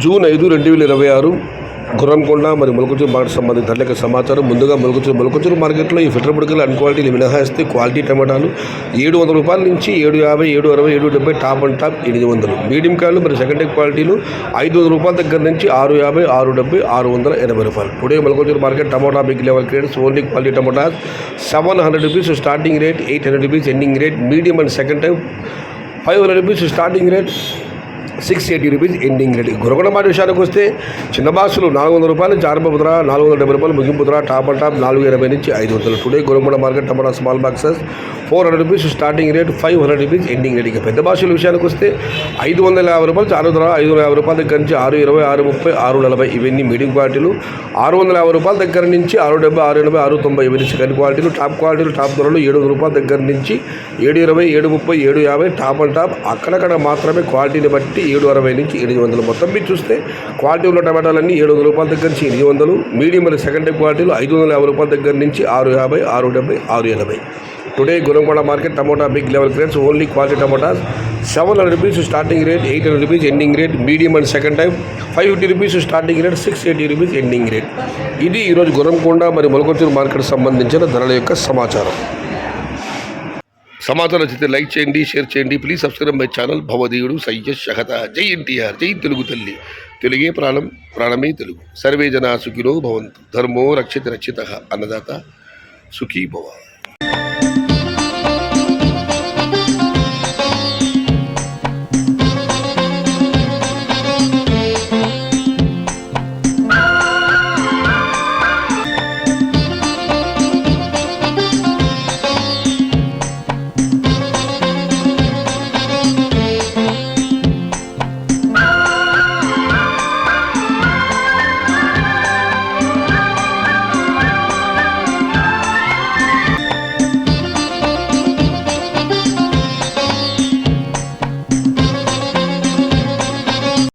June 5, 2026 Gurramkonda మరియు మొలకచూరు market సంబంధించిన ధరలకు సమాచారం. ముందుగా మొలకచూరు మార్కెట్లో ఈ ఫిల్టర్ బుడకలు అన్ క్వాలిటీలు మినహాయిస్తే క్వాలిటీ టమాటాలు ₹700 నుంచి ₹750, ₹760, ₹770 టాప్ అండ్ టాప్ 800. మీడియం కాయలు మరియు సెకండ్ క్వాలిటీలు ₹500 దగ్గర నుంచి ₹650, ₹670, ₹680. Today Molakachuru market tomato big level grades only quality tomato ₹700 starting rate, ₹800 ending rate. Medium and second time ₹500 starting rate, ₹680 ending rate. Gurakonda మాట విషయానికి వస్తే చిన్న బాక్సులు ₹400, జారప ధర ₹470, ముగింపు ధర టాప్ అండ్ టాప్ ₹480 నుంచి ₹500. Today Gurakonda market tomato small boxes ₹400 starting rate, ₹500 ending rate. ఇక పెద్ద బాక్సుల విషయానికి వస్తే ₹550, జారు ధర ₹550 దగ్గర నుంచి ₹620, ₹630, ₹640. ఇవన్నీ మీడియం క్వాలిటీలు. ₹650 దగ్గర నుంచి ₹670, ₹680, ₹690. ఇవన్నీ సెకండ్ క్వాలిటీలు. టాప్ క్వాలిటీలు టాప్ ధరలు ₹700 దగ్గర నుంచి ₹720, ₹730, ₹750 టాప్ అండ్ టాప్. అక్కడక్కడ మాత్రమే క్వాలిటీని బట్టి ₹760 నుంచి ₹800. మొత్తం మీరు చూస్తే క్వాలిటీ ఉన్న టమాటాలన్నీ ₹700 దగ్గర నుంచి $800. మీడియం మరియు సెకండ్ టైప్ క్వాలిటీలు ₹550 దగ్గర నుంచి ₹650, ₹670, ₹680. Today Gurakonda market tomato big level grades only quality tomatoes ₹700 starting rate, ₹800 ending rate. Medium and second time ₹550 starting rate, ₹680 ending rate. ఇది ఈరోజు గురకొండ మరియు మొలకచూరు మార్కెట్ సంబంధించిన ధరల యొక్క సమాచారం. సమాచారం నచ్చితే లైక్ చేయండి, షేర్ చేయండి. Please subscribe my channel. భవదీయుడు సయ్యద్ షహత. జై ఎన్టీఆర్, జై తెలుగు తల్లి. తెలుగే ప్రాణం, ప్రాణమే తెలుగు. సర్వే జనా సుఖినో భవంతు. ధర్మో రక్షిత రక్షిత. అన్నదాత సుఖీ భవ.